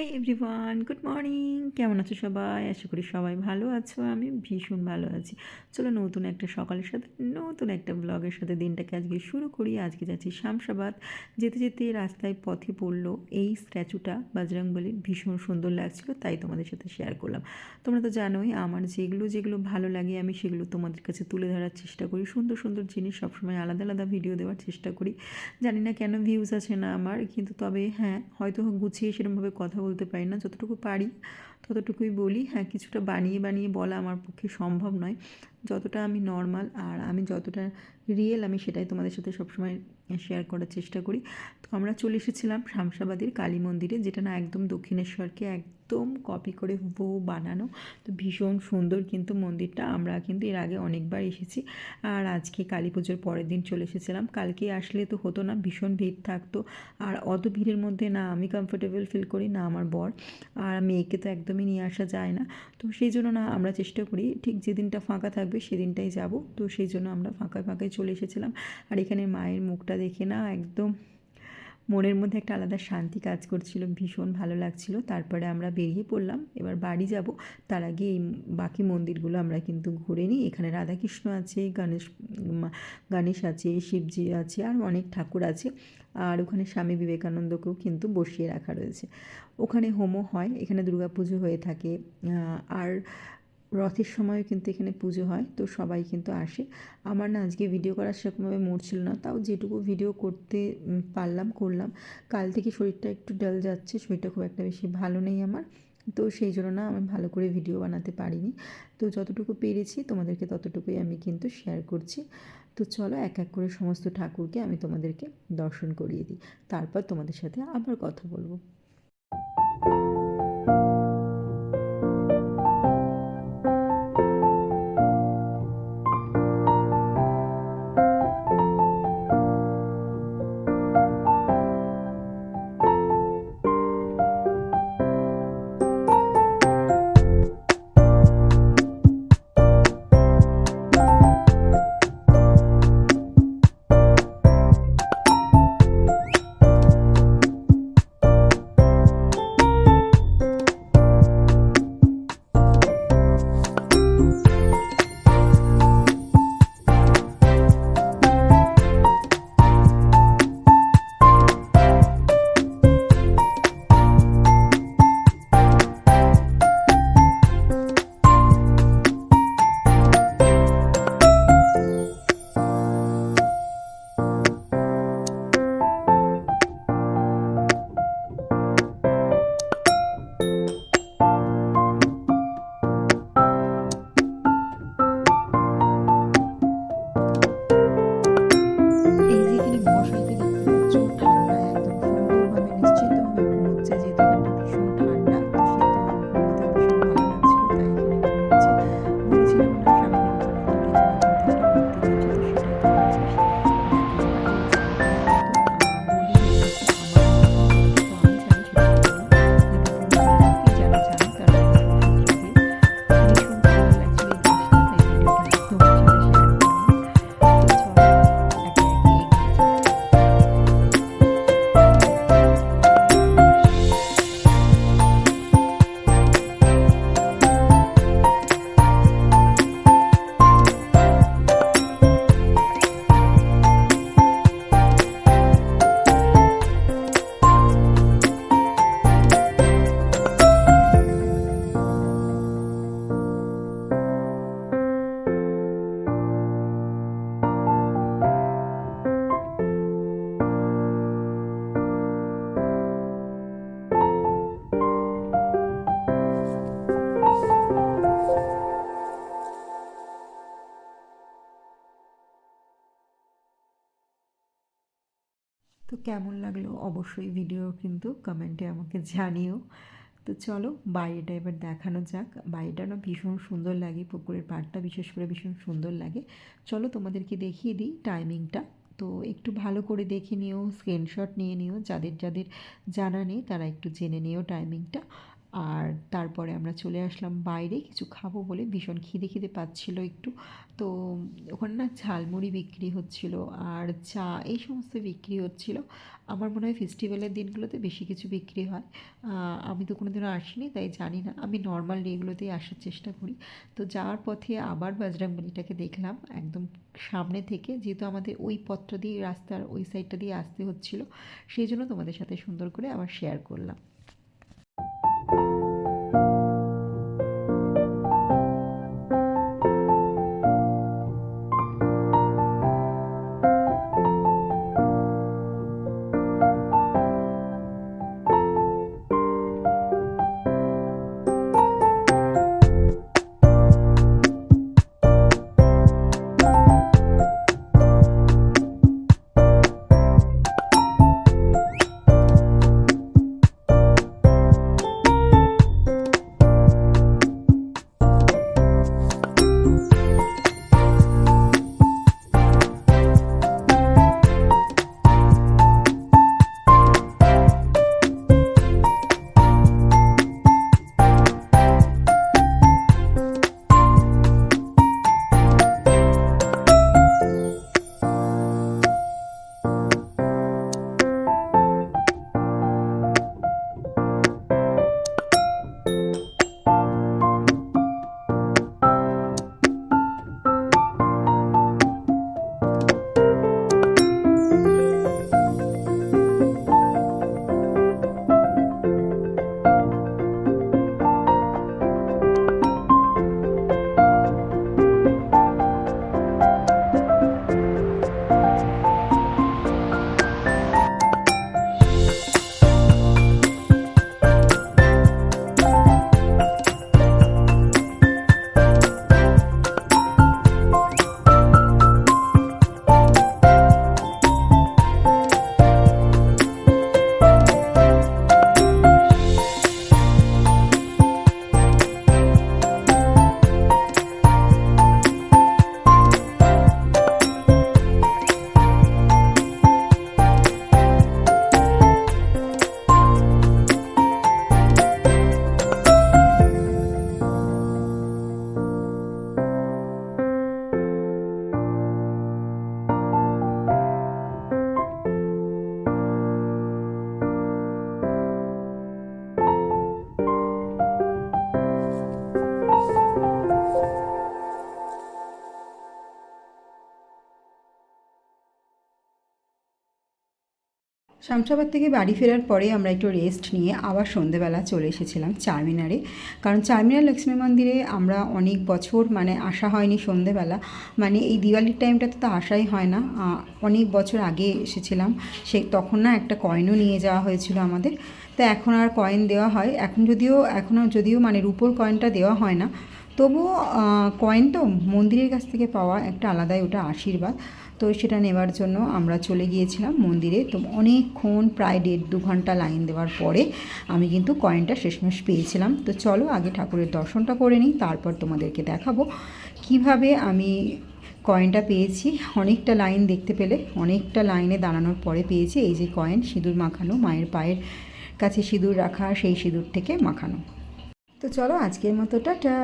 হে everyone, good morning. কেমন আছো সবাই? আশা করি সবাই ভালো আছো। আমি ভীষণ ভালো আছি। চলো নতুন একটা সকালের সাথে নতুন একটা ব্লগের সাথে দিনটাকে আজকে শুরু করি। আজকে যাচ্ছি শামশাবাদ। যেতে যেতে রাস্তায় পথে পড়লো এই স্ট্যাচুটা বজরংবলীর, ভীষণ সুন্দর লাগছিল, তাই তোমাদের সাথে শেয়ার করলাম। তোমরা তো জানোই আমার যেগুলো ভালো লাগে আমি সেগুলো তোমাদের কাছে তুলে ধরার চেষ্টা করি। সুন্দর সুন্দর জিনিস সবসময় আলাদা আলাদা ভিডিও দেওয়ার চেষ্টা করি। জানি না কেন ভিউজ আছে না আমার, কিন্তু তবে হ্যাঁ, হয়তো গুছিয়ে সেরকমভাবে কথা বলতে পারি না, যতটুকু পারি ততটুকুই বলি। হ্যাঁ, কিছুটা বানিয়ে বানিয়ে বলা আমার পক্ষে সম্ভব নয়। যতটা আমি নর্মাল আর আমি যতটা রিয়েল আমি সেটাই তোমাদের সাথে সবসময় শেয়ার করার চেষ্টা করি। তো আমরা চলে এসেছিলাম শামশাবাদের কালী মন্দিরে, যেটা না একদম দক্ষিণেশ্বরকে একদম কপি করে হুবহু বানানো। তো ভীষণ সুন্দর কিন্তু মন্দিরটা। আমরা কিন্তু এর আগে অনেকবার এসেছি, আর আজকে কালী পুজোর পরের দিন চলে এসেছিলাম। কালকে আসলে তো হতো না, ভীষণ ভিড় থাকতো। আর অত ভিড়ের মধ্যে না আমি কমফোর্টেবল ফিল করি না আমার বর, আর মেয়েকে তো একদমই নিয়ে আসা যায় না। তো সেই জন্য না আমরা চেষ্টা করি ঠিক যেদিনটা ফাঁকা থাকবে সেদিনটাই যাব। তো সেই জন্য আমরা ফাঁকায় ফাঁকায় চলে এসেছিলাম। আর এখানে মায়ের মুখটা দেখে না একদম মনের মধ্যে একটা আলাদা শান্তি কাজ করছিল, ভীষণ ভালো লাগছিল। তারপরে আমরা বেরিয়ে পড়লাম, এবার বাড়ি যাব। তার আগে এই বাকি মন্দিরগুলো আমরা কিন্তু ঘুরে নিই। এখানে রাধাকৃষ্ণ আছে, গণেশ আছে, শিবজি আছে, আর অনেক ঠাকুর আছে। আর ওখানে স্বামী বিবেকানন্দকেও কিন্তু বসিয়ে রাখা রয়েছে। ওখানে হোমও হয়, এখানে দুর্গাপুজো হয়ে থাকে। আর রথের সময়ও কিন্তু এখানে পুজো হয়, তো সবাই কিন্তু আসে। আমার না আজকে ভিডিও করার সেরকমভাবে মুড ছিল না, তাও যেটুকু ভিডিও করতে পারলাম করলাম। কাল থেকে শরীরটা একটু ডাল যাচ্ছে, শরীরটা খুব একটা বেশি ভালো নেই আমার। তো সেই জন্য না আমি ভালো করে ভিডিও বানাতে পারিনি। তো যতটুকু পেরেছি তোমাদেরকে ততটুকুই আমি কিন্তু শেয়ার করছি। তো চলো এক এক করে সমস্ত ঠাকুরকে আমি তোমাদেরকে দর্শন করিয়ে দিই, তারপর তোমাদের সাথে আবার কথা বলবো। এই যে এখানে মশারিতে দেখতে পাচ্ছ, ঠান্ডা একদম সুন্দরভাবে নিশ্চিন্তভাবে ঘুমোচ্ছে, যেহেতু এখানটা ভীষণ ঠান্ডা। তো সেহেতু ঘুমোতে ভীষণ ভালো লাগছিল, তাই এখানে ঘুমোচ্ছে। বলেছিলাম না স্বামী বিবেকানন্দর এখানে কিন্তু একটা মূর্তি রয়েছে, তো সেটাই তোমাদের সাথে দেখাবো। আর এই জায়গাটা কিন্তু বলি রেখেছে আমার জন্য, তো আমি জানি সেটা বলি, কিন্তু তোমরা অনেকেই যারা জানো তারা শুনতে দিও। ভীষণ সুন্দর লাগছিল এই জিনিসটা, তাই ভিডিওটা আমি তোমাদের সাথে শেয়ার করলাম। তো চলো একে একে এগিয়ে যাই। তো কেমন লাগলো অবশ্যই ভিডিও কিন্তু কমেন্টে আমাকে জানিও। তো চলো বাইরেটা এবার দেখানো যাক। বাইরেটা না ভীষণ সুন্দর লাগে, পুকুরের পাড়টা বিশেষ করে ভীষণ সুন্দর লাগে। চলো তোমাদেরকে দেখিয়ে দিই টাইমিংটা। তো একটু ভালো করে দেখে নিও, স্ক্রিনশট নিয়ে নিও, যাদের যাদের জানা নেই তারা একটু জেনে নিও টাইমিংটা। আর তারপরে আমরা চলে আসলাম বাইরে কিছু খাবো বলে, ভীষণ খিদে খিদে পাচ্ছিল একটু। তো ওখানে না ঝালমুড়ি বিক্রি হচ্ছিল আর চা এই সমস্ত বিক্রি হচ্ছিল। আমার মনে হয় ফেস্টিভ্যালের দিনগুলোতে বেশি কিছু বিক্রি হয়। আমি তো কোনোদিনও আসিনি তাই জানি না, আমি নর্মাল ডেগুলোতেই আসার চেষ্টা করি। তো যাওয়ার পথে আবার বজরংবলীটাকে দেখলাম একদম সামনে থেকে, যেহেতু আমাদের ওই পথটা দিয়ে রাস্তার ওই সাইডটা দিয়ে আসতে হচ্ছিল, সেই জন্য তোমাদের সাথে সুন্দর করে আবার শেয়ার করলাম। শামসাবাদ থেকে বাড়ি ফেরার পরে আমরা একটু রেস্ট নিয়ে আবার সন্ধেবেলা চলে এসেছিলাম চারমিনারে। কারণ চারমিনার লক্ষ্মী মন্দিরে আমরা অনেক বছর মানে আসা হয়নি সন্ধেবেলা, মানে এই দিওয়ালির টাইমটাতে তো আসাই হয় না। অনেক বছর আগে এসেছিলাম, তখন না একটা কয়েনও নিয়ে যাওয়া হয়েছিল আমাদের। তো এখন আর কয়েন দেওয়া হয়, এখনও যদিও মানে রুপোর কয়েনটা দেওয়া হয় না, তবুও কয়েন তো মন্দিরের কাছ থেকে পাওয়া একটা আলাদাই ওটা আশীর্বাদ। তো সেটা নেবার জন্য আমরা চলে গিয়েছিলাম মন্দিরে। তো অনেকক্ষণ প্রায় 1.5-2 ঘন্টা লাইন দেওয়ার পরে আমি কিন্তু কয়েনটা শেষমেশ পেয়েছিলাম। তো চলো আগে ঠাকুরের দর্শনটা করে নিই, তারপর তোমাদেরকে দেখাবো কিভাবে আমি কয়েনটা পেয়েছি। অনেকটা লাইন দেখতে পেলে, অনেকটা লাইনে দাঁড়ানোর পরে পেয়েছি এই যে কয়েন, সিঁদুর মাখানো, মায়ের পায়ের কাছে সিঁদুর রাখা, সেই সিঁদুর থেকে মাখানো। তো চলো আজকের মতো টাটা।